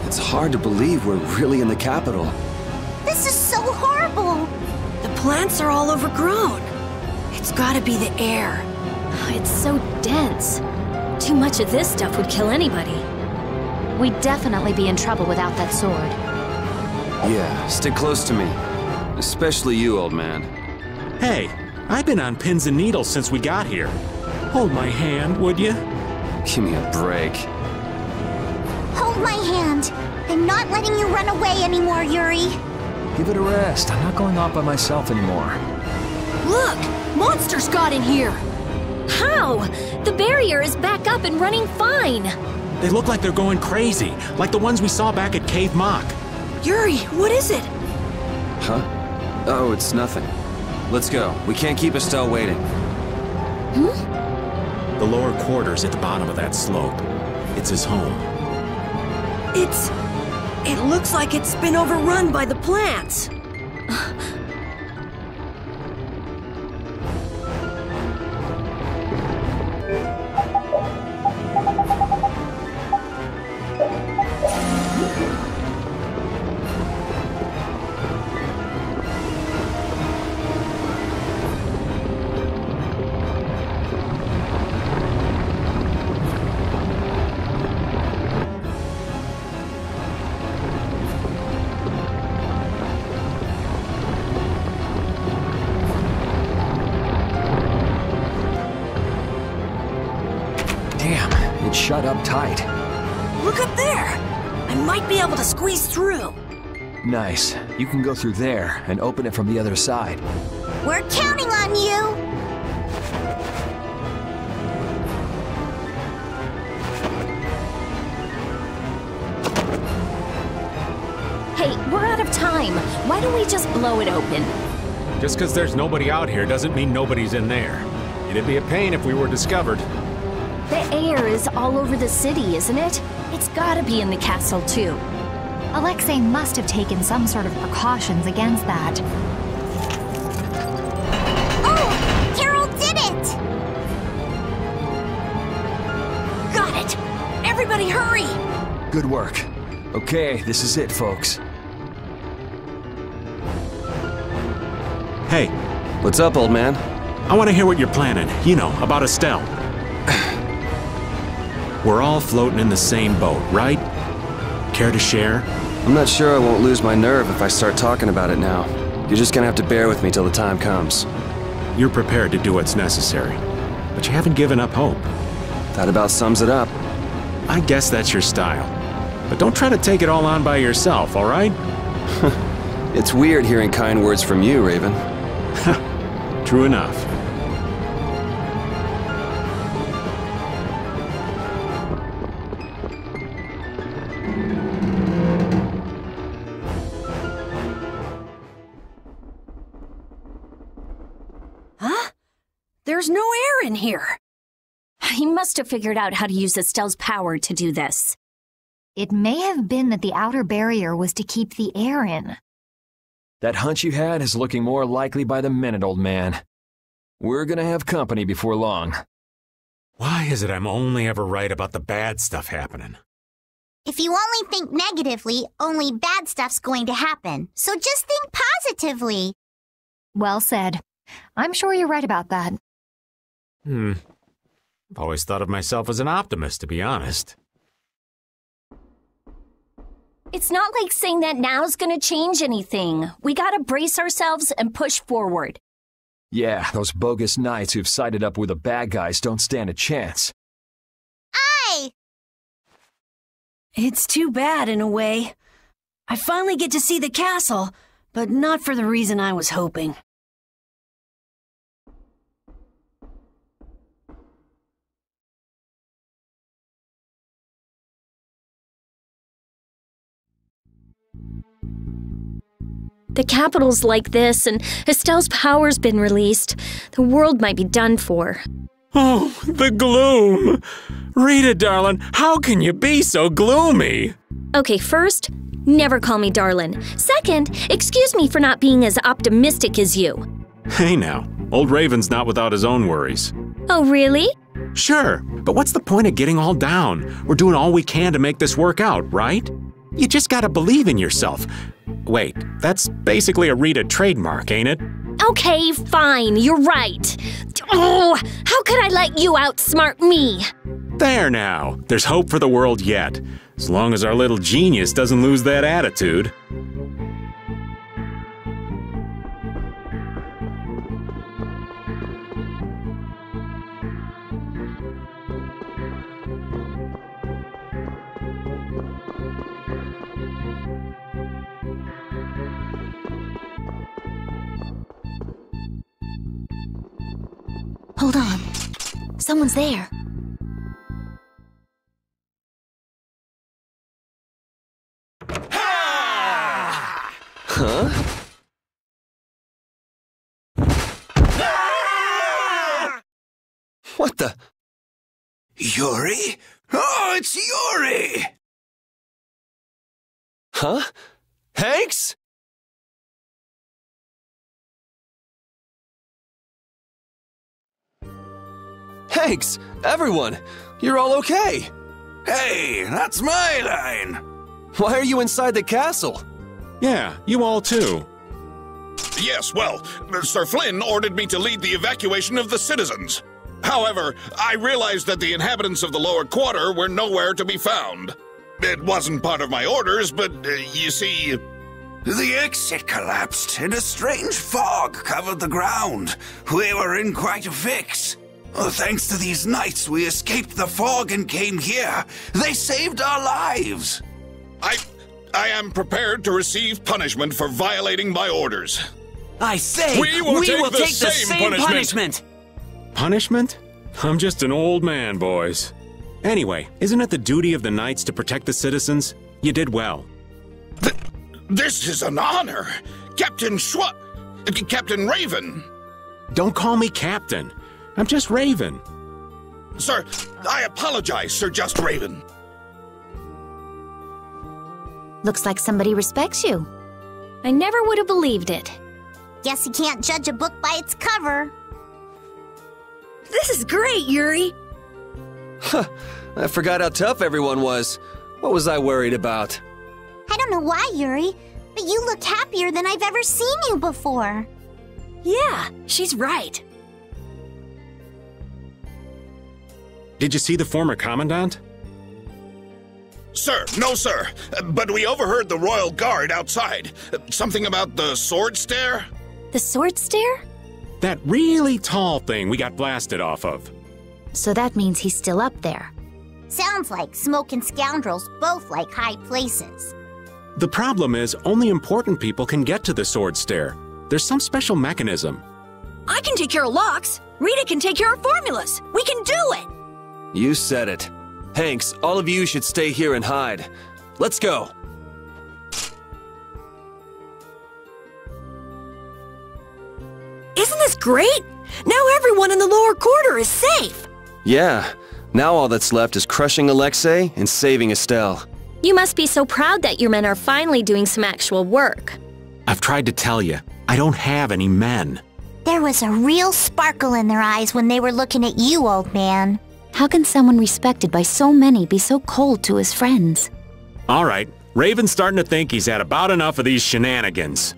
It's hard to believe we're really in the capital. This is so horrible! The plants are all overgrown. It's gotta be the air. It's so dense. Too much of this stuff would kill anybody. We'd definitely be in trouble without that sword. Yeah, stick close to me. Especially you, old man. Hey, I've been on pins and needles since we got here. Hold my hand, would you? Give me a break. Hold my hand. I'm not letting you run away anymore, Yuri. Give it a rest. I'm not going off by myself anymore. Look! Monsters got in here! How? The barrier is back up and running fine. They look like they're going crazy, like the ones we saw back at Cave Mock. Yuri, what is it? Huh? Oh, it's nothing. Let's go. We can't keep Estelle waiting. The lower quarters at the bottom of that slope. It's his home. It looks like it's been overrun by the plants. Damn, it shut up tight. Look up there! I might be able to squeeze through. Nice. You can go through there and open it from the other side. We're counting on you! Hey, we're out of time. Why don't we just blow it open? Just because there's nobody out here doesn't mean nobody's in there. It'd be a pain if we were discovered. The air is all over the city, isn't it? It's gotta be in the castle, too. Alexei must have taken some sort of precautions against that. Oh! Carol did it! Got it! Everybody hurry! Good work. Okay, this is it, folks. Hey, What's up, old man? I want to hear what you're planning. You know, about Estelle. We're all floating in the same boat, right? Care to share? I'm not sure I won't lose my nerve if I start talking about it now. You're just gonna have to bear with me till the time comes. You're prepared to do what's necessary, but you haven't given up hope. That about sums it up. I guess that's your style. But don't try to take it all on by yourself, all right? It's weird hearing kind words from you, Raven. True enough. Huh? There's no air in here. He must have figured out how to use Estelle's power to do this. It may have been that the outer barrier was to keep the air in. That hunch you had is looking more likely by the minute, old man. We're gonna have company before long. Why is it I'm only ever right about the bad stuff happening? If you only think negatively, only bad stuff's going to happen. So just think positively. Well said. I'm sure you're right about that. I've always thought of myself as an optimist, to be honest. It's not like saying that now's gonna change anything. We gotta brace ourselves and push forward. Yeah, those bogus knights who've sided up with the bad guys don't stand a chance. Aye! It's too bad in a way. I finally get to see the castle, but not for the reason I was hoping. The capital's like this, and Estelle's power's been released. The world might be done for. Oh, the gloom! Rita, darling, how can you be so gloomy? Okay, first, never call me darling. Second, excuse me for not being as optimistic as you. Hey now, old Raven's not without his own worries. Oh, really? Sure, but what's the point of getting all down? We're doing all we can to make this work out, right? You just gotta believe in yourself. Wait, that's basically a Rita trademark, ain't it? Okay, fine, you're right. Oh, how could I let you outsmart me? There now. There's hope for the world yet. As long as our little genius doesn't lose that attitude. Hold on. Someone's there. Huh? What the? Yuri? Oh, it's Yuri! Huh? Hanks? Hanks! Everyone! You're all okay! Hey, that's my line! Why are you inside the castle? Yeah, you all too. Yes, well, Sir Flynn ordered me to lead the evacuation of the citizens. However, I realized that the inhabitants of the lower quarter were nowhere to be found. It wasn't part of my orders, but you see... The exit collapsed, and a strange fog covered the ground. We were in quite a fix. Thanks to these knights, we escaped the fog and came here. They saved our lives. I am prepared to receive punishment for violating my orders. I say, we will take the same punishment! Punishment? I'm just an old man, boys. Anyway, isn't it the duty of the knights to protect the citizens? You did well. This is an honor! Captain Captain Raven! Don't call me Captain. I'm just Raven. Sir, I apologize, Sir Just Raven. Looks like somebody respects you. I never would have believed it. Guess you can't judge a book by its cover. This is great, Yuri. Huh. I forgot how tough everyone was. What was I worried about? I don't know why, Yuri, but you look happier than I've ever seen you before. Yeah, she's right. Did you see the former commandant? Sir, no sir, but we overheard the royal guard outside. Something about the sword stair? The sword stair? That really tall thing we got blasted off of. So that means he's still up there. Sounds like Smoke and Scoundrels both like high places. The problem is, only important people can get to the sword stair. There's some special mechanism. I can take care of locks. Rita can take care of formulas. We can do it! You said it. Hanks, all of you should stay here and hide. Let's go. Isn't this great? Now everyone in the lower quarter is safe. Yeah. Now all that's left is crushing Alexei and saving Estelle. You must be so proud that your men are finally doing some actual work. I've tried to tell you, I don't have any men. There was a real sparkle in their eyes when they were looking at you, old man. How can someone respected by so many be so cold to his friends? All right, Raven's starting to think he's had about enough of these shenanigans.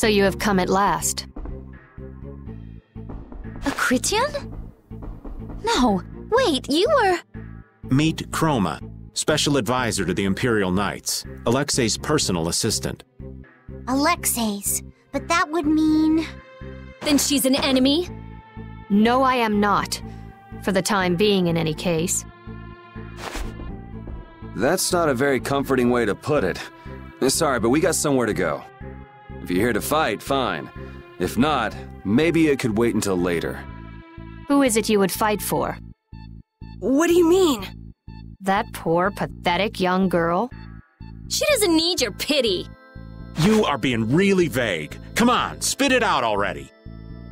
So you have come at last. A Critian? No, wait, you were... Meet Chroma, special advisor to the Imperial Knights, Alexei's personal assistant. Alexei's. But that would mean... Then she's an enemy? No, I am not. For the time being, in any case. That's not a very comforting way to put it. Sorry, but we got somewhere to go. If you're here to fight, fine. If not, maybe it could wait until later. Who is it you would fight for? What do you mean? That poor, pathetic young girl? She doesn't need your pity. You are being really vague. Come on, spit it out already.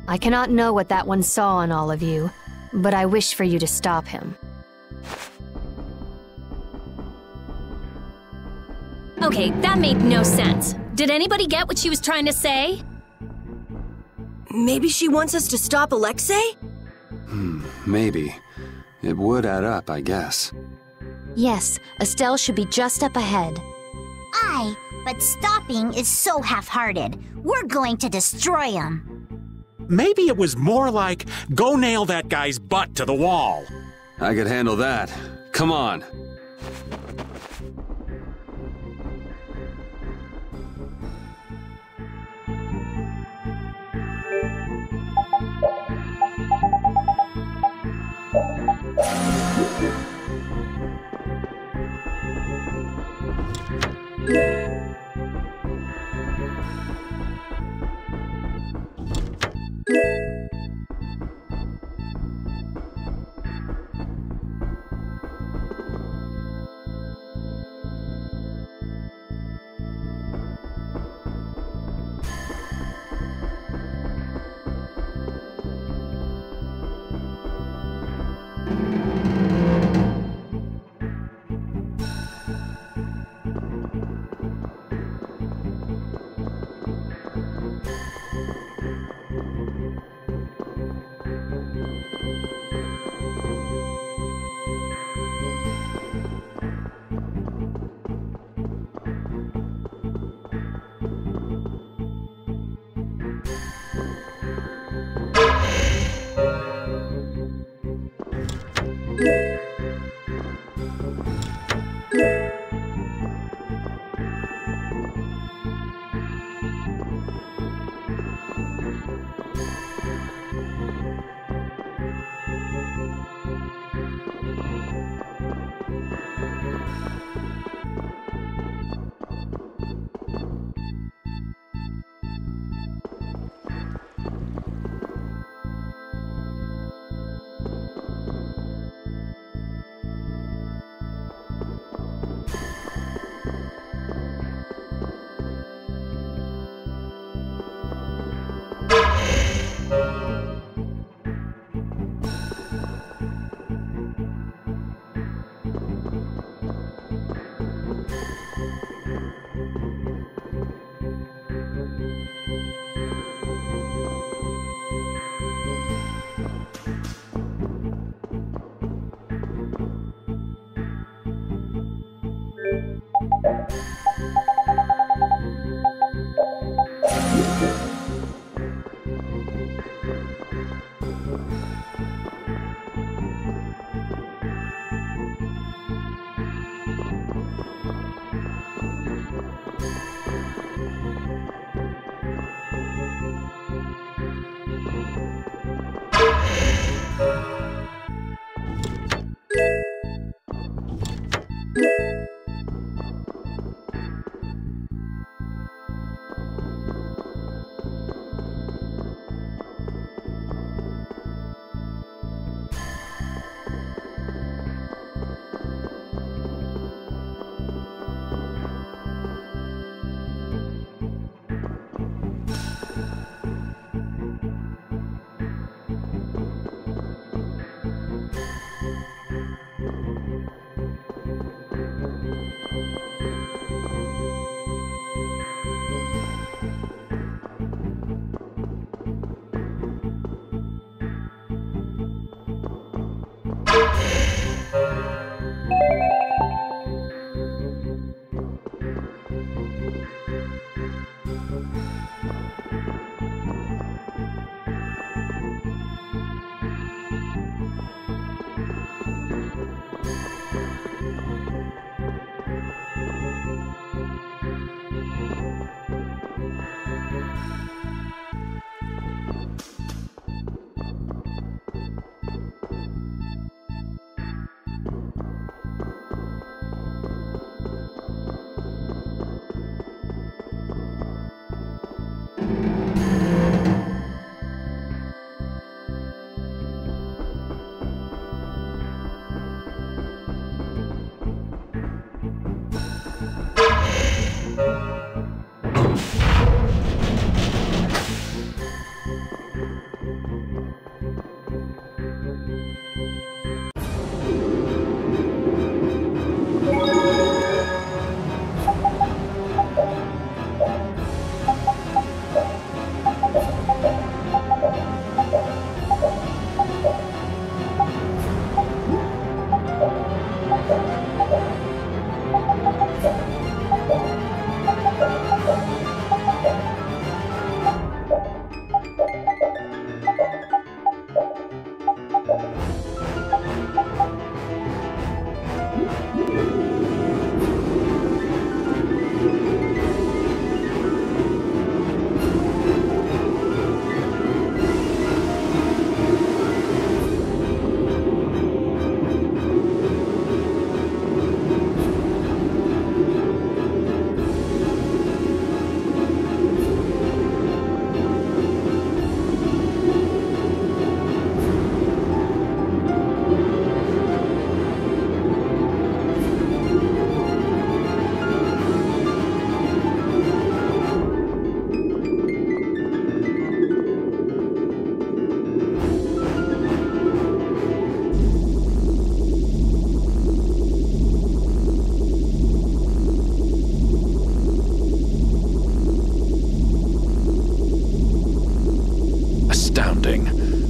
I cannot know what that one saw in all of you, but I wish for you to stop him. Okay, that made no sense. Did anybody get what she was trying to say? Maybe she wants us to stop Alexei? Maybe. It would add up, I guess. Yes, Estelle should be just up ahead. Aye, but stopping is so half-hearted. We're going to destroy him. Maybe it was more like, go nail that guy's butt to the wall. I could handle that. Come on.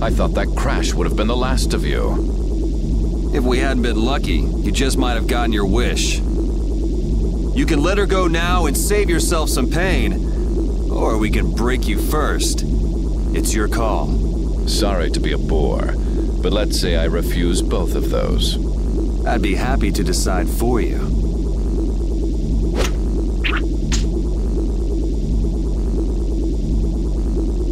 I thought that crash would have been the last of you. If we hadn't been lucky, you just might have gotten your wish. You can let her go now and save yourself some pain, or we can break you first. It's your call. Sorry to be a bore, but let's say I refuse both of those. I'd be happy to decide for you.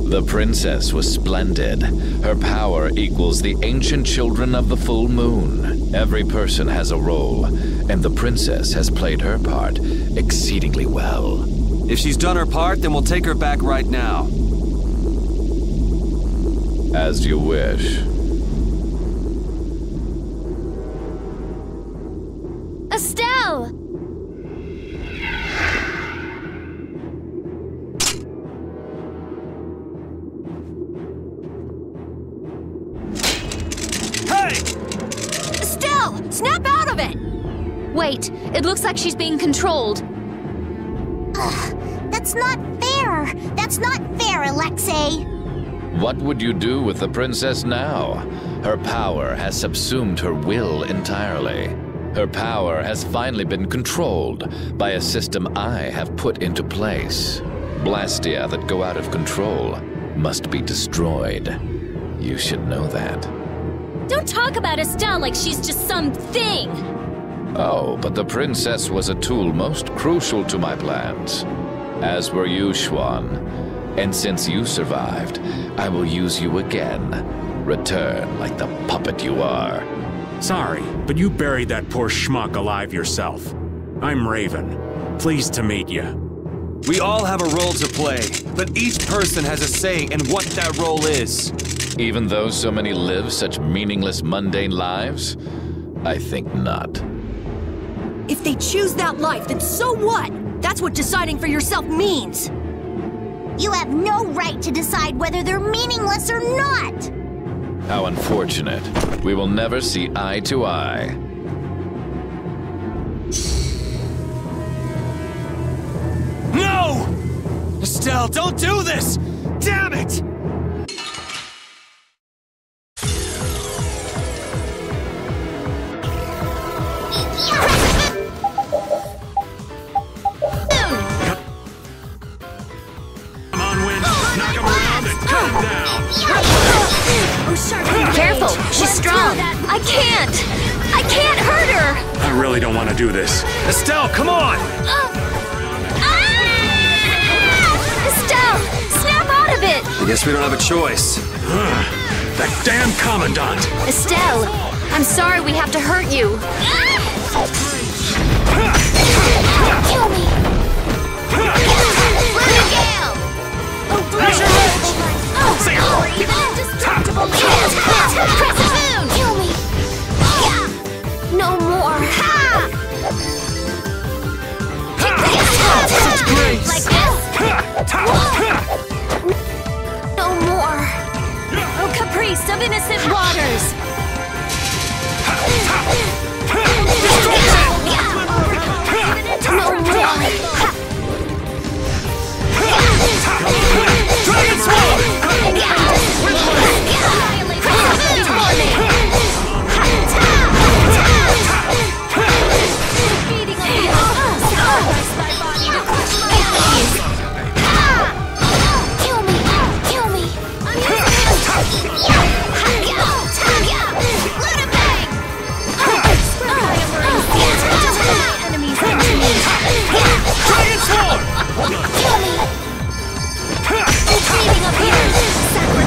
The princess was splendid. Her power equals the ancient children of the full moon. Every person has a role, and the princess has played her part exceedingly well. If she's done her part, then we'll take her back right now. As you wish. Estelle! Snap out of it! Wait, it looks like she's being controlled. That's not fair! That's not fair, Alexei! What would you do with the princess now? Her power has subsumed her will entirely. Her power has finally been controlled by a system I have put into place. Blastia that go out of control must be destroyed. You should know that. Don't talk about Estelle like she's just some thing! Oh, but the princess was a tool most crucial to my plans. As were you, Schwan. And since you survived, I will use you again. Return like the puppet you are. Sorry, but you buried that poor schmuck alive yourself. I'm Raven. Pleased to meet you. We all have a role to play, but each person has a say in what that role is. Even though so many live such meaningless, mundane lives? I think not. If they choose that life, then so what? That's what deciding for yourself means. You have no right to decide whether they're meaningless or not! How unfortunate. We will never see eye to eye. No! Estelle, don't do this! Damn it! Careful, she's strong. I can't hurt her. I really don't want to do this. Estelle, come on! Estelle, snap out of it. I guess we don't have a choice. That damn commandant! Estelle, I'm sorry we have to hurt you. Kill me. Azure Edge! Indestructible. Kill me. No more. Such grace! Like this. No more. Oh, caprice of innocent waters. No more. Dragon Sword! Kill me. Dragon Sword! Bleeding up here.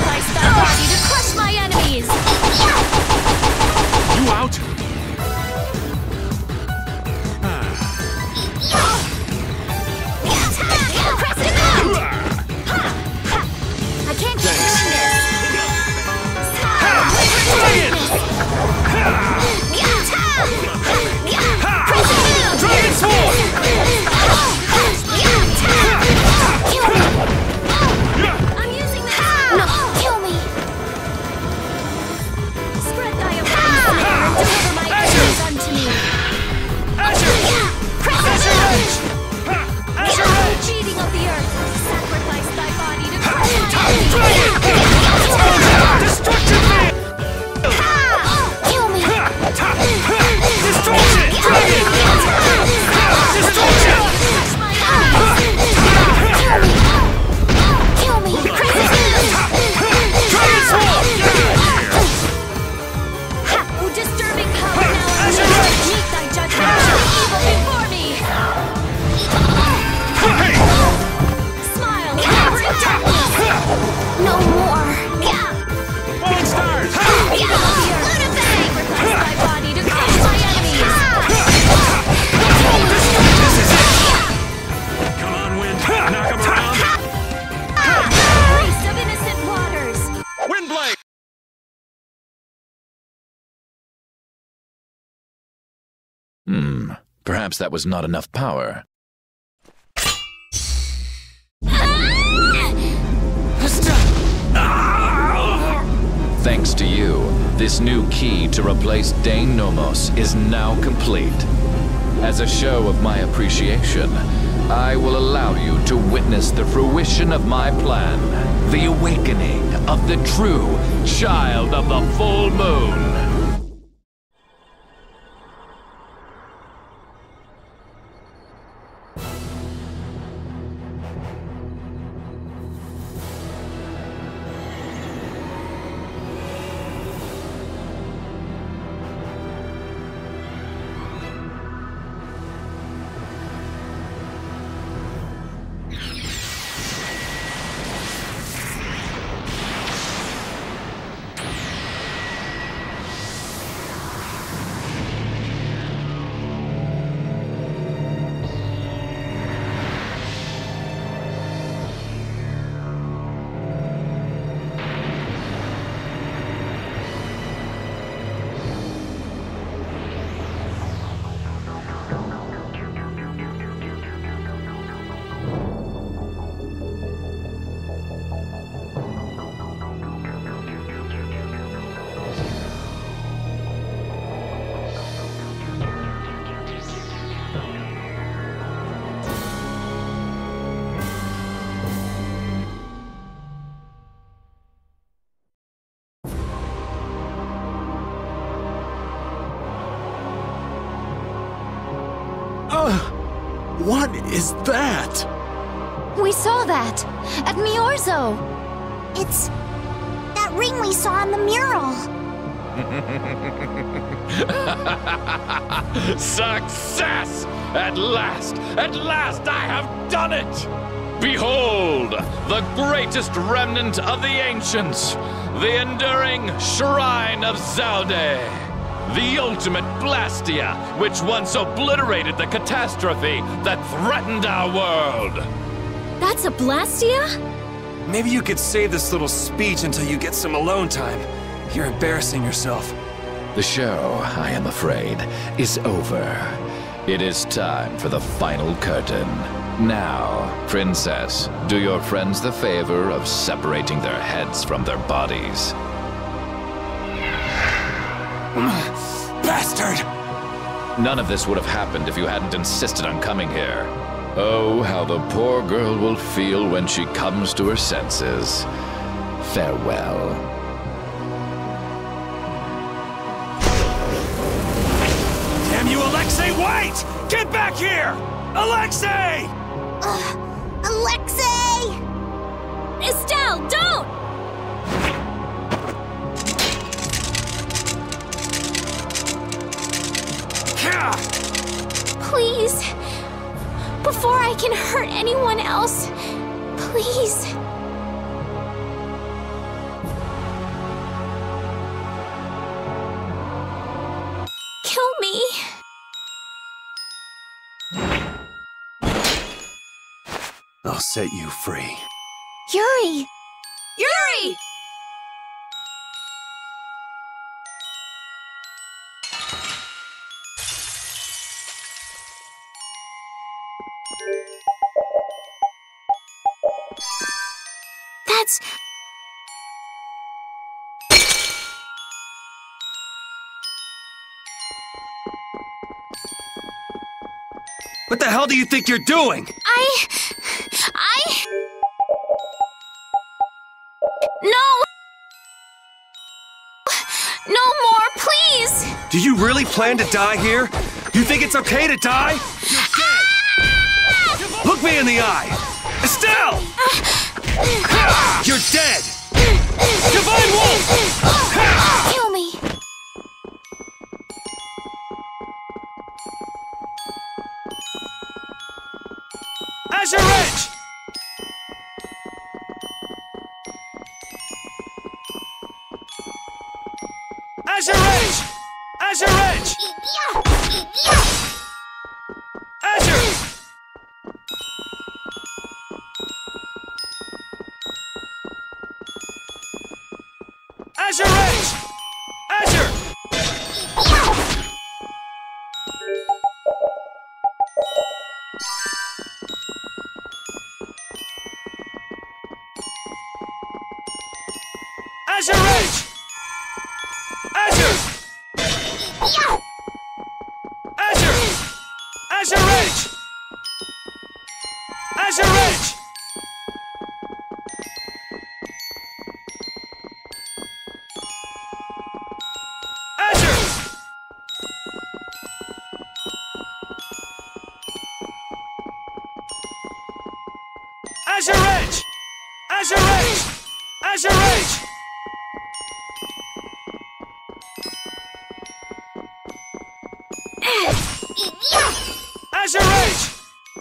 disturbing power now unleashed! Meet thy judgment, evil before me! Smile, bring darkness! No more! Falling stars! Sacrifice my body to crush my enemies! This is it! Come on, wind! Knock 'em around! Priest of innocent waters! Windblade! Perhaps that was not enough power. Thanks to you, this new key to replace Dane Nomos is now complete. As a show of my appreciation, I will allow you to witness the fruition of my plan, the awakening of the true child of the full moon. What is that? We saw that at Miorzo. It's that ring we saw on the mural. Success! At last I have done it! Behold, the greatest remnant of the ancients, the enduring Shrine of Zaude, the ultimate Blastia, which once obliterated the catastrophe that threatened our world. That's a Blastia? Maybe you could save this little speech until you get some alone time. You're embarrassing yourself. The show, I am afraid, is over. It is time for the final curtain. Now, Princess, do your friends the favor of separating their heads from their bodies. Bastard! None of this would have happened if you hadn't insisted on coming here. Oh, how the poor girl will feel when she comes to her senses. Farewell. Damn you, Alexei, wait! Get back here! Alexei! Alexei! Estelle, don't! Please. Before I can hurt anyone else, please. Kill me. I'll set you free. Yuri! Yuri! That's... What the hell do you think you're doing? No more, please! Do you really plan to die here? You think it's okay to die? You're dead! Look me in the eye! Estelle! You're dead! Divine Wolf! Kill me. Azure Edge! Azure Edge! Azure Edge! Azure! Azure Edge! Azure! Azure Edge! Azure! Azure! Azure Edge! Azure Edge! Azure! Azure Edge! Azure Edge! Azure Edge! Azure Edge!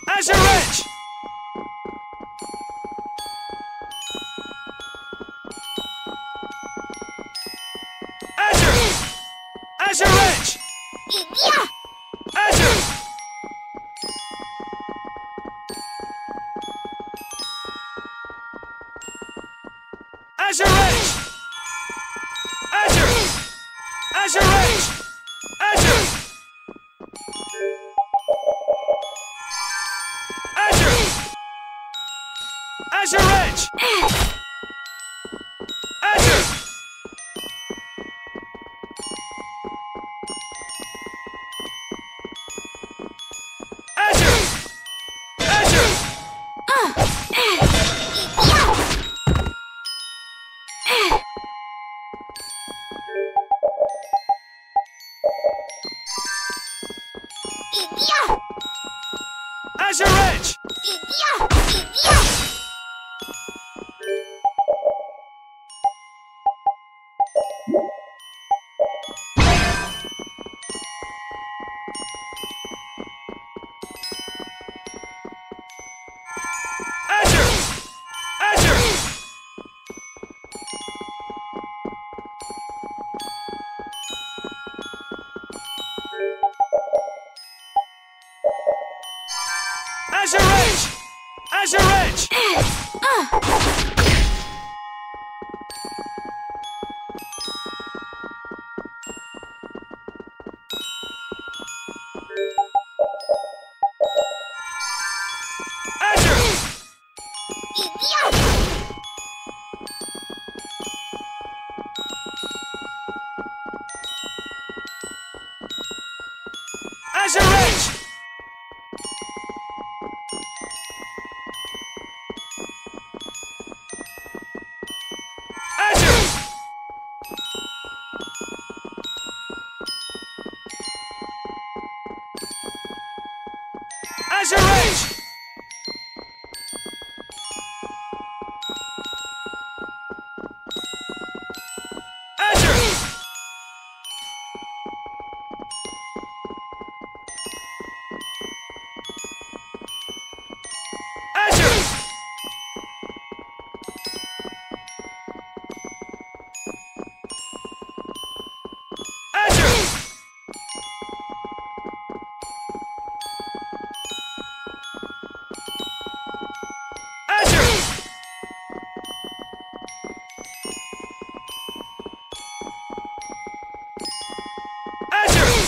Azure Edge! Azure! Azure Edge! Azure! Azure Edge! Azure! Azure Edge! Azure! Azure! Azure Edge! Azure! Azure! Azure! Azure Edge! Azure! Azure! Azure Edge! Azure Edge! Azure! Azure Edge! Azure! Azure Edge! Azure! Azure! Azure! Azure! Azure! Azure!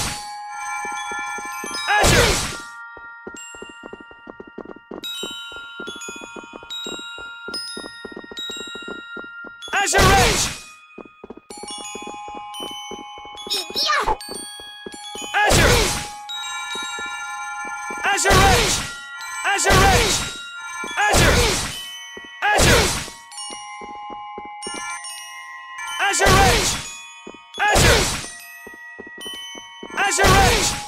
Azure Edge! Azure! Azure Edge! Azure Edge! Azure! Azure! Azure Edge! Azure! Azure Edge! Azure!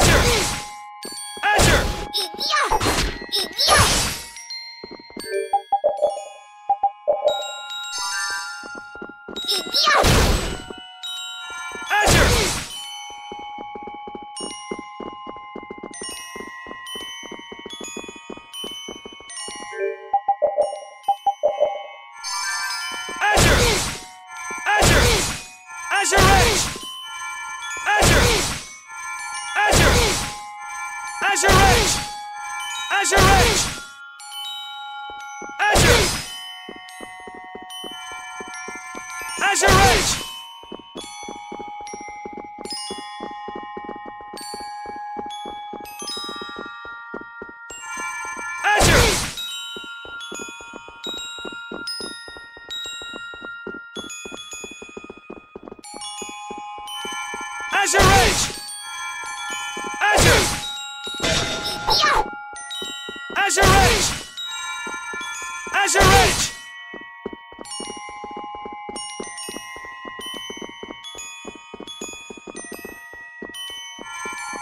Azure Edge! Azure! Azure! Azure! Azure Edge! Azure Edge! Azure! Yeah! Azure Edge! Azure Edge!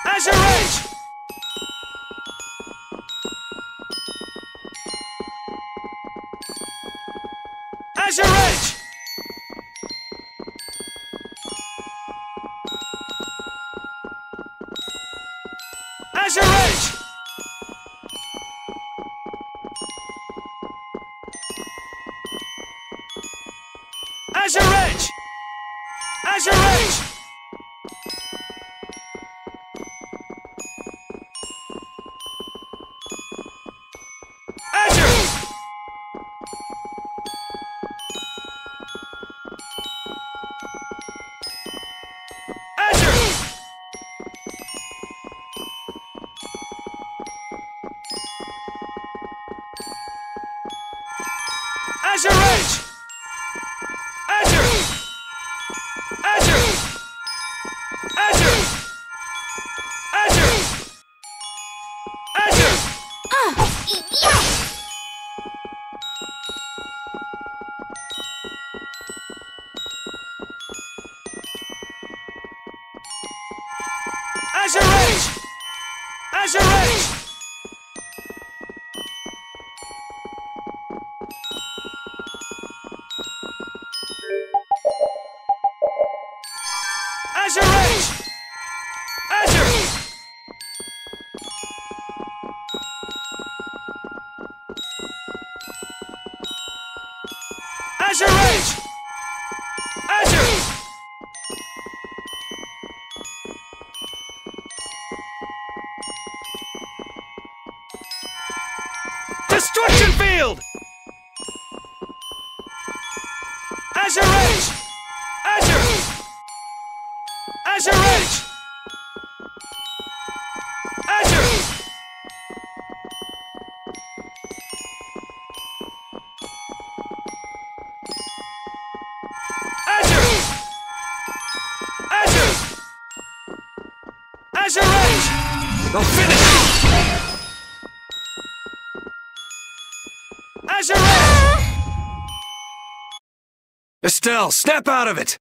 Azure Edge! Azure Edge! Azure Edge! Azure Edge! Azure Edge! Azure! Azure! Azure Edge! Azure! Azure! Azure! Azure! Azure! Yeah! Azure Edge! Azure Edge! Azure Edge! Azure! Azure Edge! Azure! Destruction field! Azure Edge! Azure! Azure Edge! Azure! Azure! Azure! Azure Edge! They'll finish it! Azure Edge! Estelle, snap out of it!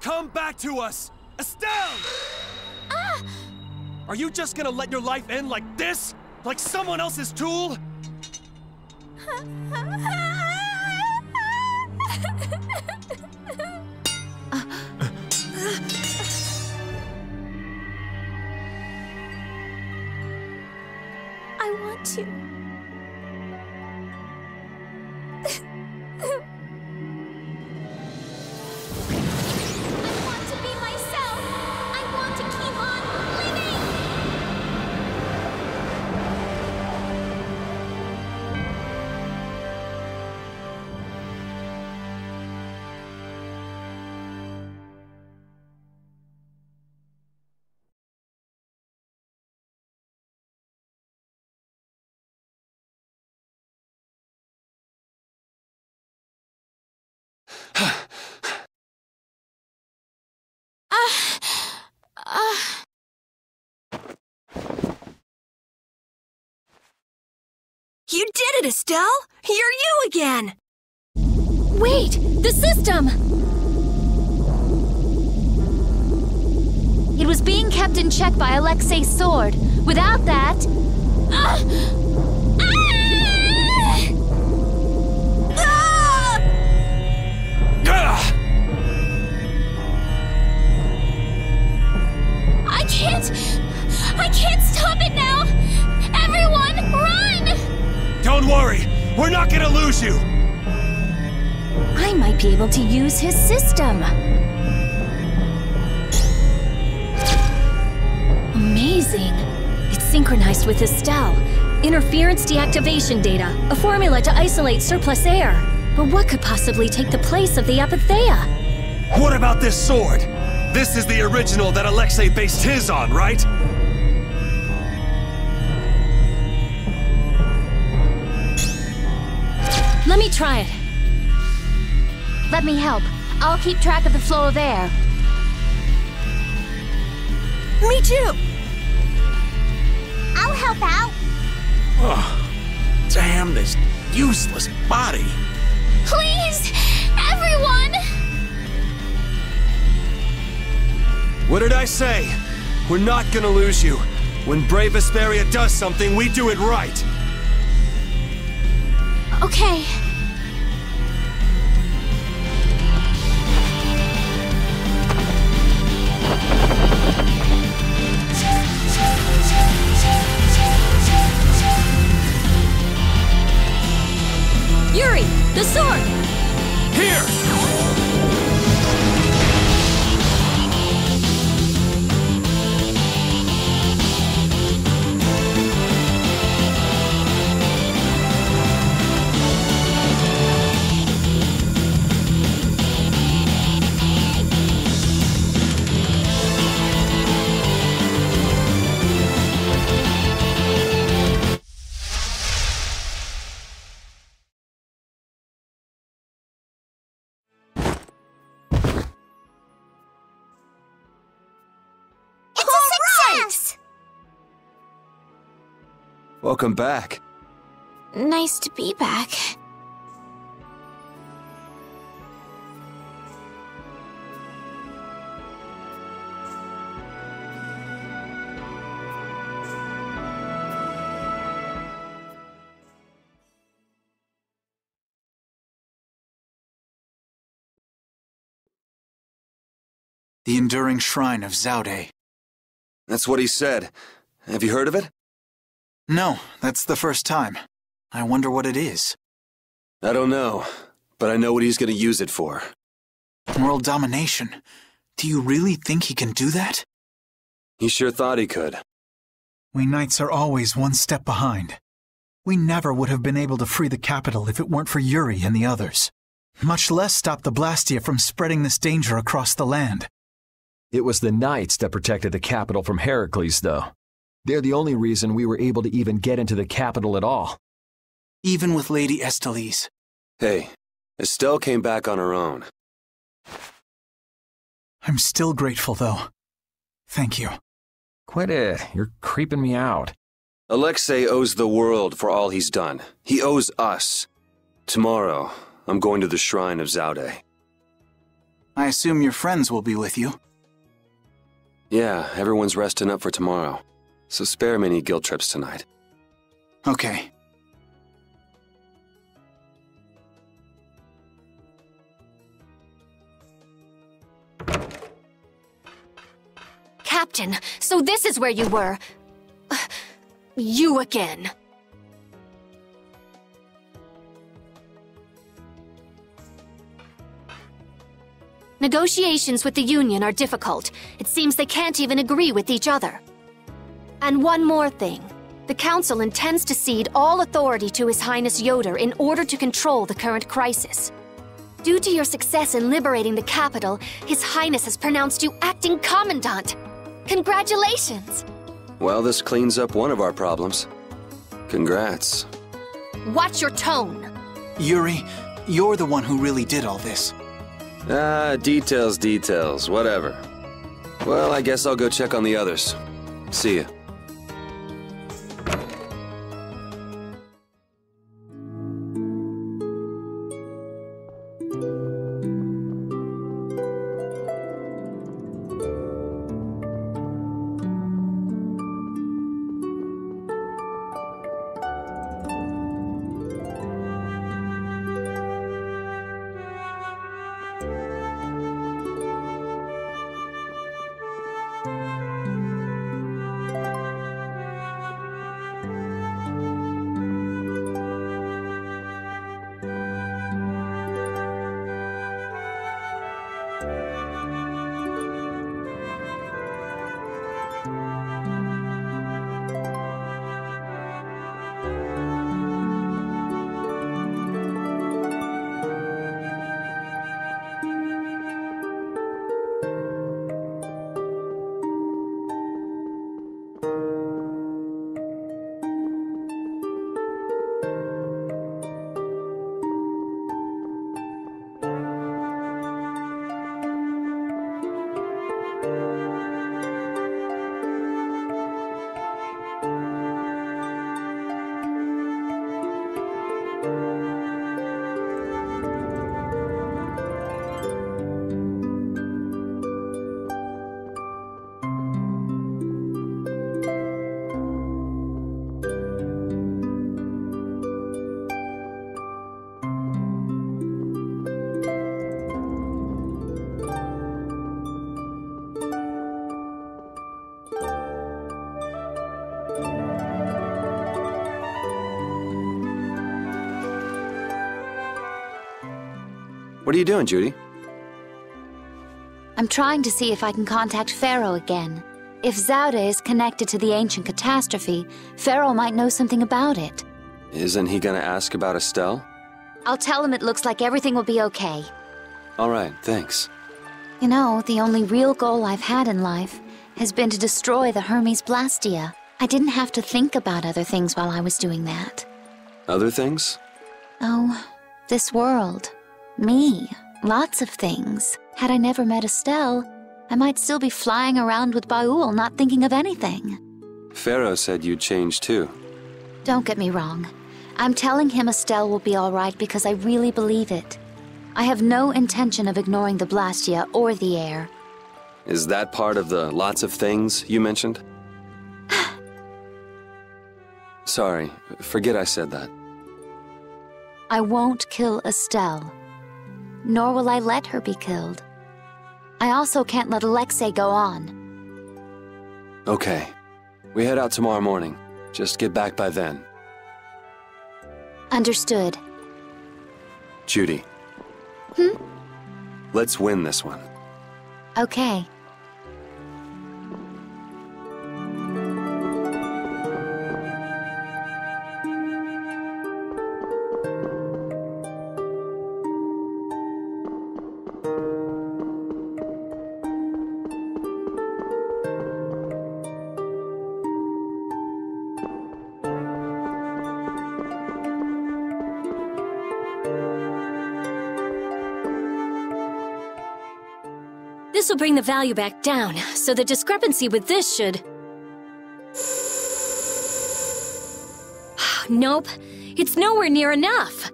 Come back to us! Estelle! Are you just gonna let your life end like this? Like someone else's tool? I want to. You did it, Estelle! You're you again! Wait! The system! It was being kept in check by Alexei's sword. Without that... I can't stop it now! Everyone, run! Don't worry, we're not gonna lose you! I might be able to use his system. Amazing. It's synchronized with Estelle. Interference deactivation data. A formula to isolate surplus air. But what could possibly take the place of the Apatheia? What about this sword? This is the original that Alexei based his on, right? Let me try it. Let me help. I'll keep track of the flow of air. Me too! I'll help out. Oh, damn this useless body. Please! Everyone! What did I say? We're not gonna lose you. When Brave Vesperia does something, we do it right. Okay. Yuri, the sword! Here! Welcome back. Nice to be back. The Enduring Shrine of Zaude. That's what he said. Have you heard of it? No, that's the first time. I wonder what it is. I don't know, but I know what he's gonna use it for. World domination. Do you really think he can do that? He sure thought he could. We Knights are always one step behind. We never would have been able to free the capital if it weren't for Yuri and the others. Much less stop the Blastia from spreading this danger across the land. It was the Knights that protected the capital from Heracles, though. They're the only reason we were able to even get into the capital at all. Even with Lady Estelle's. Hey, Estelle came back on her own. I'm still grateful, though. Thank you. Quit it. You're creeping me out. Alexei owes the world for all he's done. He owes us. Tomorrow, I'm going to the Shrine of Zaude. I assume your friends will be with you. Yeah, everyone's resting up for tomorrow. So spare me any guilt trips tonight. Okay. Captain, so this is where you were. You again. Negotiations with the Union are difficult. It seems they can't even agree with each other. And one more thing. The Council intends to cede all authority to His Highness Yoder in order to control the current crisis. Due to your success in liberating the capital, His Highness has pronounced you acting Commandant. Congratulations! Well, this cleans up one of our problems. Congrats. Watch your tone. Yuri, you're the one who really did all this. Details, whatever. Well, I guess I'll go check on the others. See ya. What are you doing, Judy? I'm trying to see if I can contact Pharaoh again. If Zaude is connected to the ancient catastrophe, Pharaoh might know something about it. Isn't he gonna ask about Estelle? I'll tell him it looks like everything will be okay. All right, thanks. You know, the only real goal I've had in life has been to destroy the Hermes Blastia. I didn't have to think about other things while I was doing that. Other things? Oh, this world. Me. Lots of things. Had I never met Estelle, I might still be flying around with Baul, not thinking of anything. Pharaoh said you'd change too. Don't get me wrong. I'm telling him Estelle will be alright because I really believe it. I have no intention of ignoring the Blastia or the air. Is that part of the lots of things you mentioned? Sorry, forget I said that. I won't kill Estelle. Nor will I let her be killed. I also can't let Alexei go on. Okay. We head out tomorrow morning. Just get back by then. Understood. Judy. Let's win this one. Okay. This will bring the value back down, so the discrepancy with this should... Nope, it's nowhere near enough.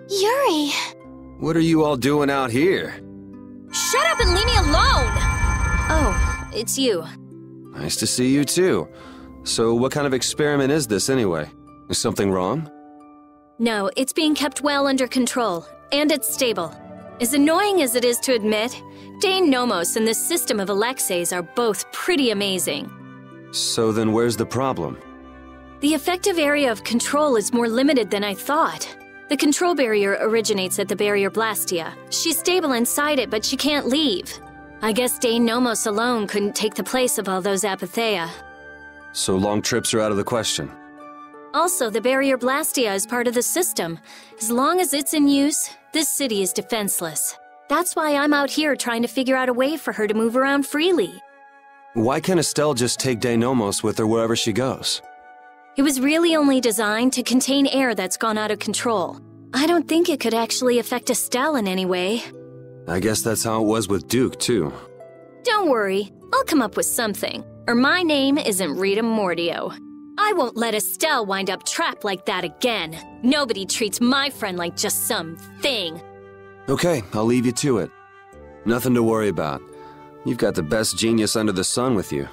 Yuri! What are you all doing out here? Shut up and leave me alone! Oh, it's you. Nice to see you too. So what kind of experiment is this anyway? Is something wrong? No, it's being kept well under control, and it's stable. As annoying as it is to admit, Dane Nomos and this system of Alexei's are both pretty amazing. So then where's the problem? The effective area of control is more limited than I thought. The control barrier originates at the barrier Blastia. She's stable inside it, but she can't leave. I guess Dane Nomos alone couldn't take the place of all those Apatheia. So long trips are out of the question. Also, the barrier Blastia is part of the system. As long as it's in use, this city is defenseless. That's why I'm out here trying to figure out a way for her to move around freely. Why can't Estelle just take Denomos with her wherever she goes? It was really only designed to contain air that's gone out of control. I don't think it could actually affect Estelle in any way. I guess that's how it was with Duke, too. Don't worry, I'll come up with something. Or my name isn't Rita Mordio. I won't let Estelle wind up trapped like that again. Nobody treats my friend like just some thing. Okay, I'll leave you to it. Nothing to worry about. You've got the best genius under the sun with you.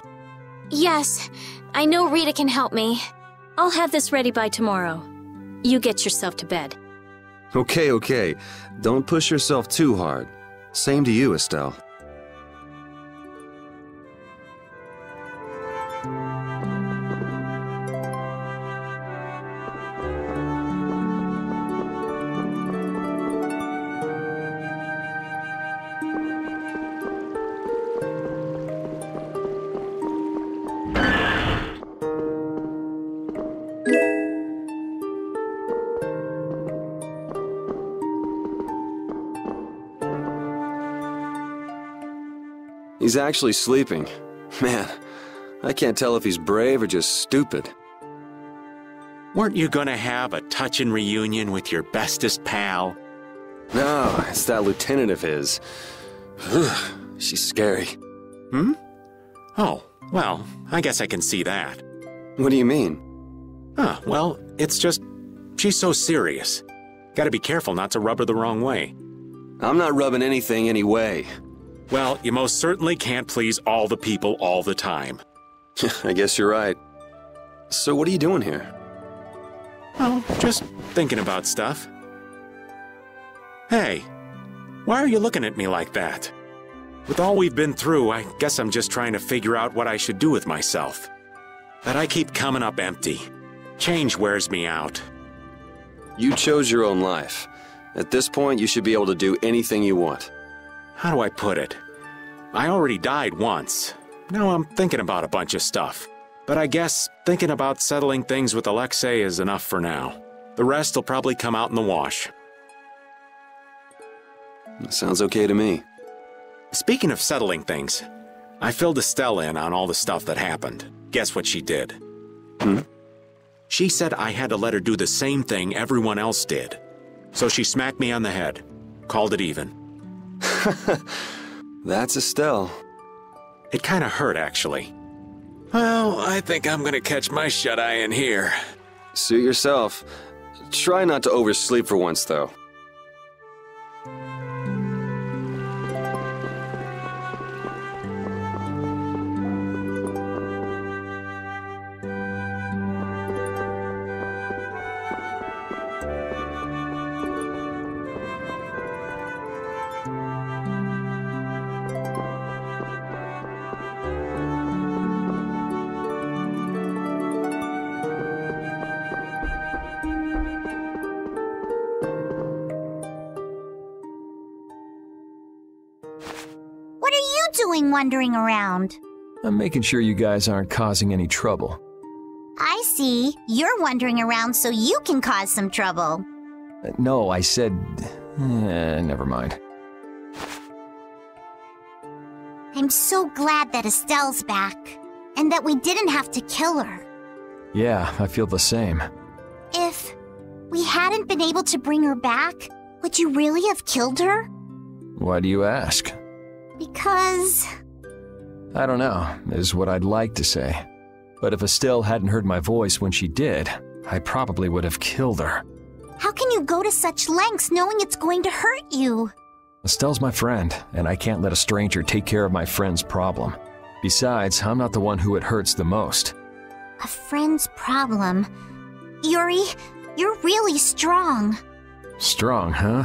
Yes, I know Rita can help me. I'll have this ready by tomorrow. You get yourself to bed. Okay. Don't push yourself too hard. Same to you, Estelle. He's actually sleeping. Man, I can't tell if he's brave or just stupid. Weren't you gonna have a touching reunion with your bestest pal? No, it's that lieutenant of his. She's scary. Oh, well, I guess I can see that. What do you mean? Well, it's just... she's so serious. Gotta be careful not to rub her the wrong way. I'm not rubbing anything any way. Well, you most certainly can't please all the people all the time. I guess you're right. So what are you doing here? Oh, just thinking about stuff. Hey, why are you looking at me like that? With all we've been through, I guess I'm just trying to figure out what I should do with myself. But I keep coming up empty. Change wears me out. You chose your own life. At this point, you should be able to do anything you want. How do I put it? I already died once. Now I'm thinking about a bunch of stuff. But I guess thinking about settling things with Alexei is enough for now. The rest will probably come out in the wash. Sounds okay to me. Speaking of settling things, I filled Estelle in on all the stuff that happened. Guess what she did? She said I had to let her do the same thing everyone else did. So she smacked me on the head. Called it even. That's Estelle. It kinda hurt, actually. Well, I think I'm gonna catch my shut-eye in here. Suit yourself. Try not to oversleep for once, though. What are you doing wandering around? I'm making sure you guys aren't causing any trouble. I see. You're wandering around so you can cause some trouble. No, I said... never mind. I'm so glad that Estelle's back, and that we didn't have to kill her. Yeah, I feel the same. If we hadn't been able to bring her back, would you really have killed her? Why do you ask? Because... I don't know, is what I'd like to say. But if Estelle hadn't heard my voice when she did, I probably would have killed her. How can you go to such lengths knowing it's going to hurt you? Estelle's my friend, and I can't let a stranger take care of my friend's problem. Besides, I'm not the one who it hurts the most. A friend's problem? Yuri, you're really strong. Strong, huh?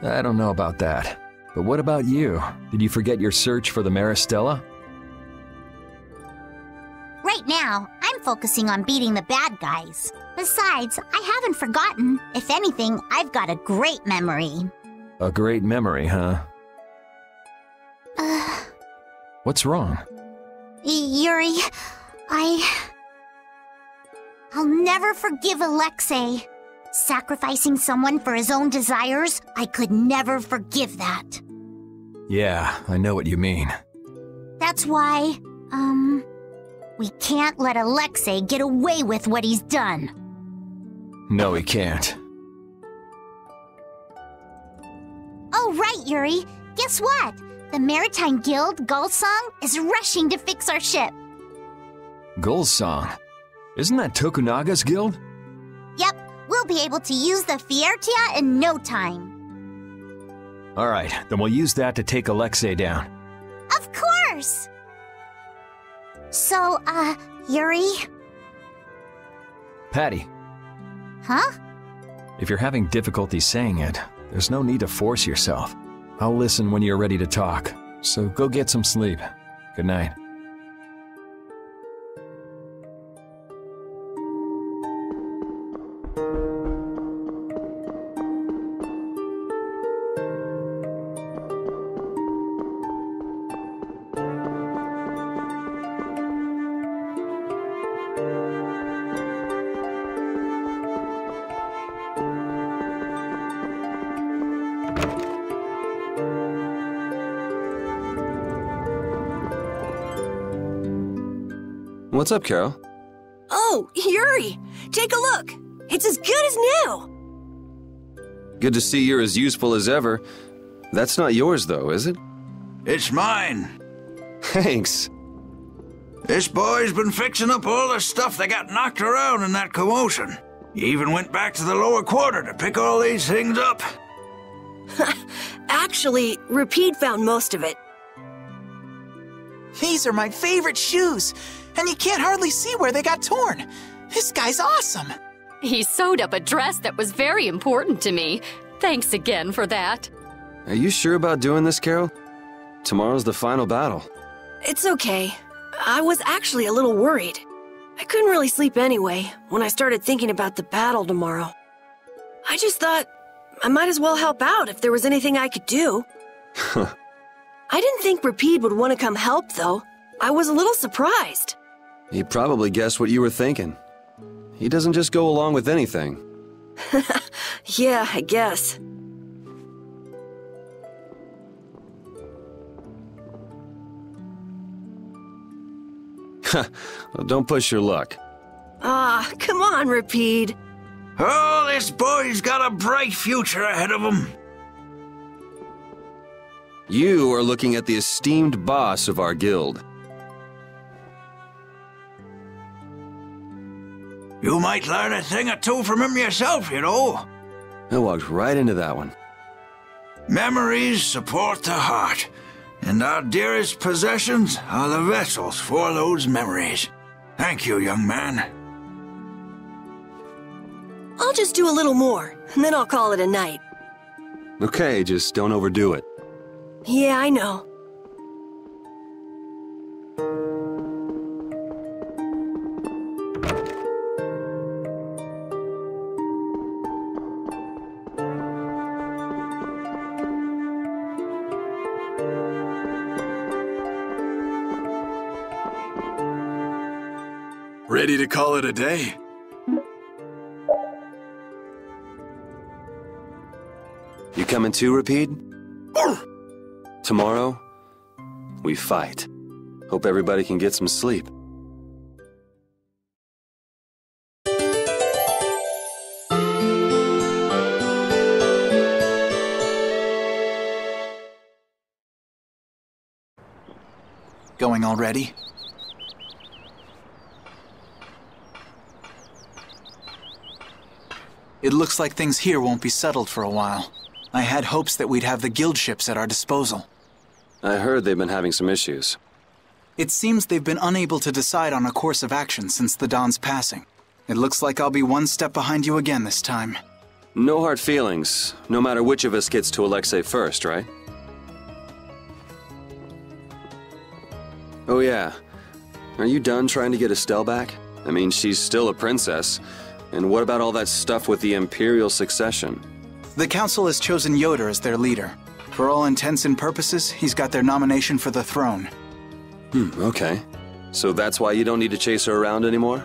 I don't know about that. But what about you? Did you forget your search for the Maristella? Right now, I'm focusing on beating the bad guys. Besides, I haven't forgotten. If anything, I've got a great memory. A great memory, huh? What's wrong? Yuri, I'll never forgive Alexei. Sacrificing someone for his own desires, I could never forgive that. Yeah, I know what you mean. That's why, we can't let Alexei get away with what he's done. No, he can't. Oh, right, Yuri. Guess what? The Maritime Guild, Gulsong, is rushing to fix our ship. Gulsong? Isn't that Tokunaga's guild? Yep, we'll be able to use the Fiertia in no time. Alright, then we'll use that to take Alexei down. Of course! So, Yuri? Patty. Huh? If you're having difficulty saying it, there's no need to force yourself. I'll listen when you're ready to talk, so go get some sleep. Good night. What's up, Carol? Oh, Yuri! Take a look! It's as good as new! Good to see you're as useful as ever. That's not yours, though, is it? It's mine. Thanks. This boy's been fixing up all the stuff that got knocked around in that commotion. He even went back to the lower quarter to pick all these things up. Actually, Rapide found most of it. These are my favorite shoes, and you can't hardly see where they got torn. This guy's awesome. He sewed up a dress that was very important to me. Thanks again for that. Are you sure about doing this, Carol? Tomorrow's the final battle. It's okay. I was actually a little worried. I couldn't really sleep anyway when I started thinking about the battle tomorrow. I just thought I might as well help out if there was anything I could do. I didn't think Rapide would want to come help, though. I was a little surprised. He probably guessed what you were thinking. He doesn't just go along with anything. Yeah, I guess. Well, don't push your luck. Come on, Rapide. Oh, this boy's got a bright future ahead of him. You are looking at the esteemed boss of our guild. You might learn a thing or two from him yourself, you know. I walked right into that one. Memories support the heart, and our dearest possessions are the vessels for those memories. Thank you, young man. I'll just do a little more, and then I'll call it a night. Okay, just don't overdo it. Yeah, I know. Ready to call it a day? You coming too, Rapide? Tomorrow, we fight. Hope everybody can get some sleep. Going already? It looks like things here won't be settled for a while. I had hopes that we'd have the guild ships at our disposal. I heard they've been having some issues. It seems they've been unable to decide on a course of action since the Don's passing. It looks like I'll be one step behind you again this time. No hard feelings, no matter which of us gets to Alexei first, right? Oh yeah. Are you done trying to get Estelle back? I mean, she's still a princess. And what about all that stuff with the Imperial succession? The Council has chosen Yoder as their leader. For all intents and purposes, he's got their nomination for the throne. Okay. So that's why you don't need to chase her around anymore?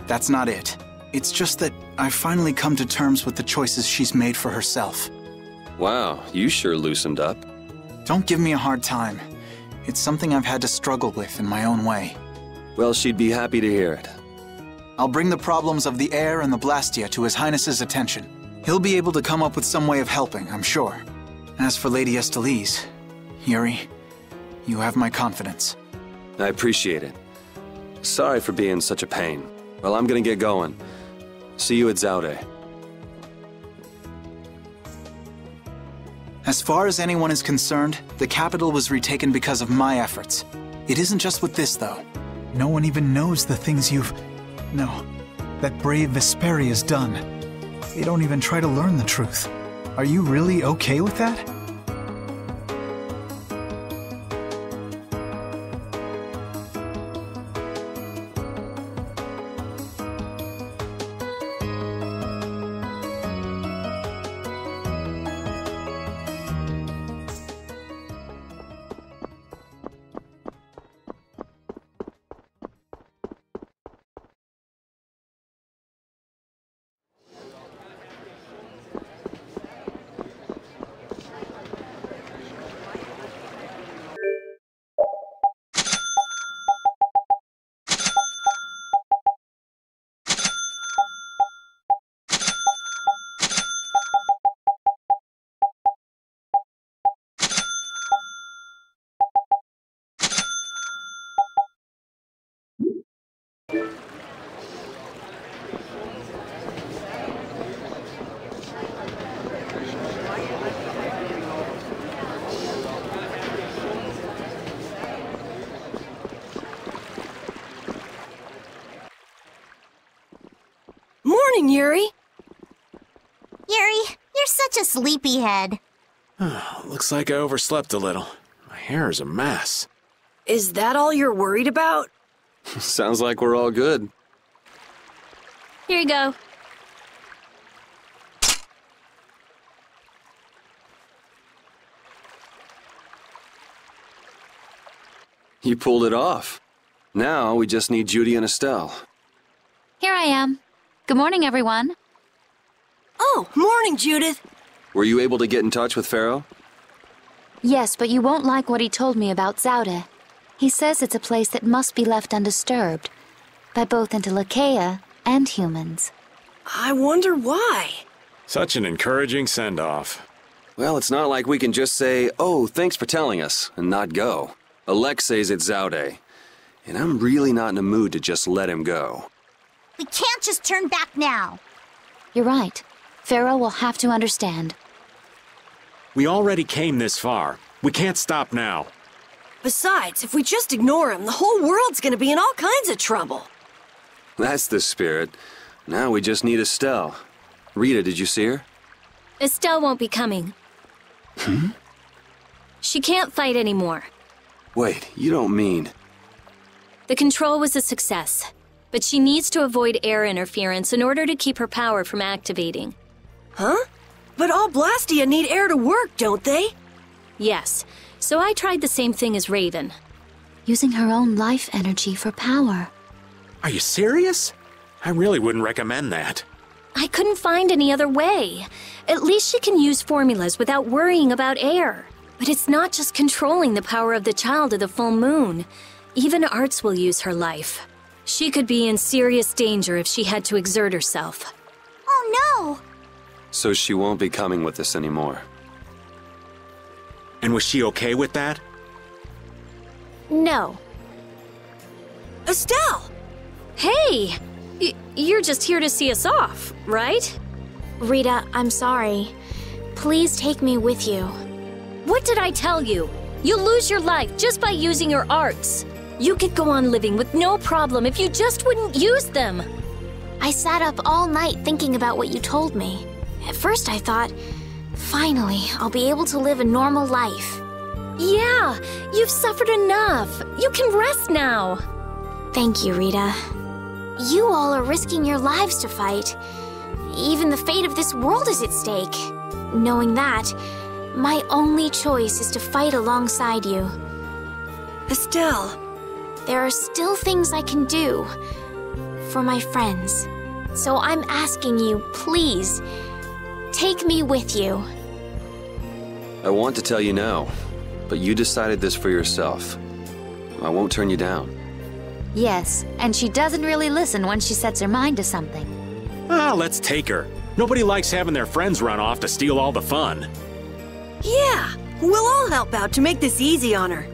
That's not it. It's just that I've finally come to terms with the choices she's made for herself. Wow, you sure loosened up. Don't give me a hard time. It's something I've had to struggle with in my own way. Well, she'd be happy to hear it. I'll bring the problems of the air and the Blastia to His Highness's attention. He'll be able to come up with some way of helping, I'm sure. As for Lady Estelle, Yuri, you have my confidence. I appreciate it. Sorry for being such a pain. Well, I'm gonna get going. See you at Zaude. As far as anyone is concerned, the capital was retaken because of my efforts. It isn't just with this, though. No one even knows the things that brave Vesperia's done. They don't even try to learn the truth. Are you really okay with that? Morning, Yuri. Yuri, you're such a sleepyhead. Looks like I overslept a little. My hair is a mess. Is that all you're worried about? Sounds like we're all good. Here you go. You pulled it off. Now we just need Judy and Estelle. Here I am. Good morning, everyone. Oh, morning, Judith. Were you able to get in touch with Pharaoh? Yes, but you won't like what he told me about Zaude. He says it's a place that must be left undisturbed by both Intellekea and humans. I wonder why. Such an encouraging send-off. Well, it's not like we can just say, "Oh, thanks for telling us," and not go. Alexei's at Zaude, and I'm really not in a mood to just let him go. We can't just turn back now. You're right. Pharaoh will have to understand. We already came this far. We can't stop now. Besides, if we just ignore him, the whole world's gonna be in all kinds of trouble. That's the spirit. Now we just need Estelle. Rita, did you see her? Estelle won't be coming. She can't fight anymore. Wait, you don't mean... The control was a success, but she needs to avoid air interference in order to keep her power from activating. Huh? But all Blastia need air to work, don't they? Yes, so I tried the same thing as Raven. Using her own life energy for power. Are you serious? I really wouldn't recommend that. I couldn't find any other way. At least she can use formulas without worrying about air. But it's not just controlling the power of the child of the full moon. Even Arts will use her life. She could be in serious danger if she had to exert herself. Oh no! So she won't be coming with us anymore. And was she okay with that? No. Estelle! Hey! You're just here to see us off, right? Rita, I'm sorry. Please take me with you. What did I tell you? You'll lose your life just by using your arts. You could go on living with no problem if you just wouldn't use them. I sat up all night thinking about what you told me. At first I thought, finally, I'll be able to live a normal life. Yeah, you've suffered enough. You can rest now. Thank you, Rita. You all are risking your lives to fight. Even the fate of this world is at stake. Knowing that, my only choice is to fight alongside you. Estelle. There are still things I can do for my friends. So I'm asking you, please, take me with you. I want to tell you now, but you decided this for yourself. I won't turn you down. Yes, and she doesn't really listen when she sets her mind to something. Let's take her. Nobody likes having their friends run off to steal all the fun. Yeah, we'll all help out to make this easy on her.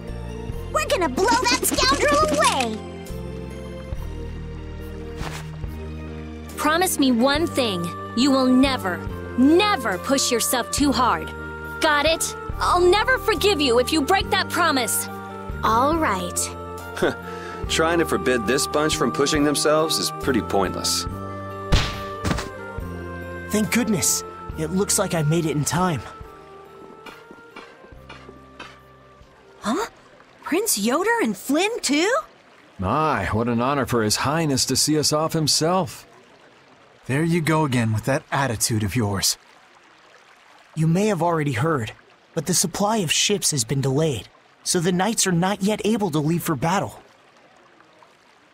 We're gonna blow that scoundrel away! Promise me one thing. You will never, never push yourself too hard. Got it? I'll never forgive you if you break that promise. All right. Trying to forbid this bunch from pushing themselves is pretty pointless. Thank goodness. It looks like I made it in time. Huh? Prince Yoder and Flynn, too? My, what an honor for His Highness to see us off himself. There you go again with that attitude of yours. You may have already heard, but the supply of ships has been delayed, so the knights are not yet able to leave for battle.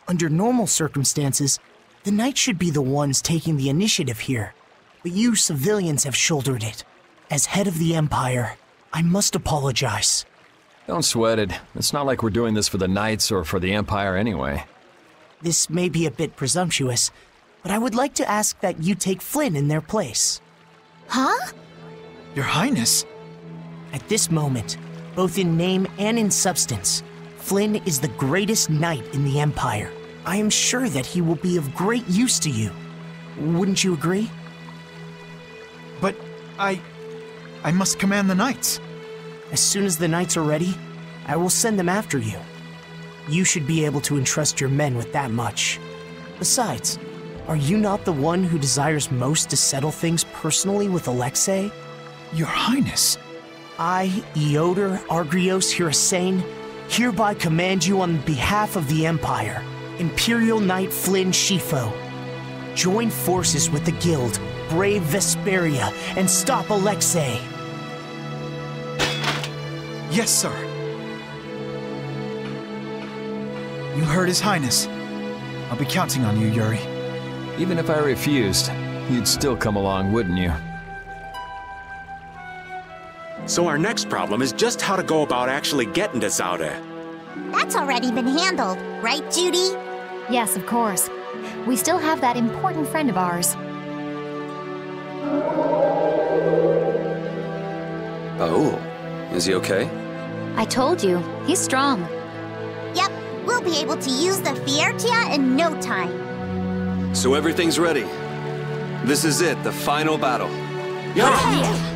Under normal circumstances, the knights should be the ones taking the initiative here, but you civilians have shouldered it. As head of the Empire, I must apologize. Don't sweat it. It's not like we're doing this for the Knights or for the Empire anyway. This may be a bit presumptuous, but I would like to ask that you take Flynn in their place. Huh? Your Highness? At this moment, both in name and in substance, Flynn is the greatest knight in the Empire. I am sure that he will be of great use to you. Wouldn't you agree? But I must command the knights. As soon as the knights are ready, I will send them after you. You should be able to entrust your men with that much. Besides, are you not the one who desires most to settle things personally with Alexei? Your Highness. I, Yoder Argrios Hirasain, hereby command you on behalf of the Empire, Imperial Knight Flynn Shifo. Join forces with the Guild, brave Vesperia, and stop Alexei. Yes, sir. You heard His Highness. I'll be counting on you, Yuri. Even if I refused, you'd still come along, wouldn't you? So our next problem is just how to go about actually getting to Zaude. That's already been handled, right, Judy? Yes, of course. We still have that important friend of ours. Oh, is he okay? I told you, he's strong. Yep, we'll be able to use the Fiertia in no time. So everything's ready. This is it, the final battle. Yeah.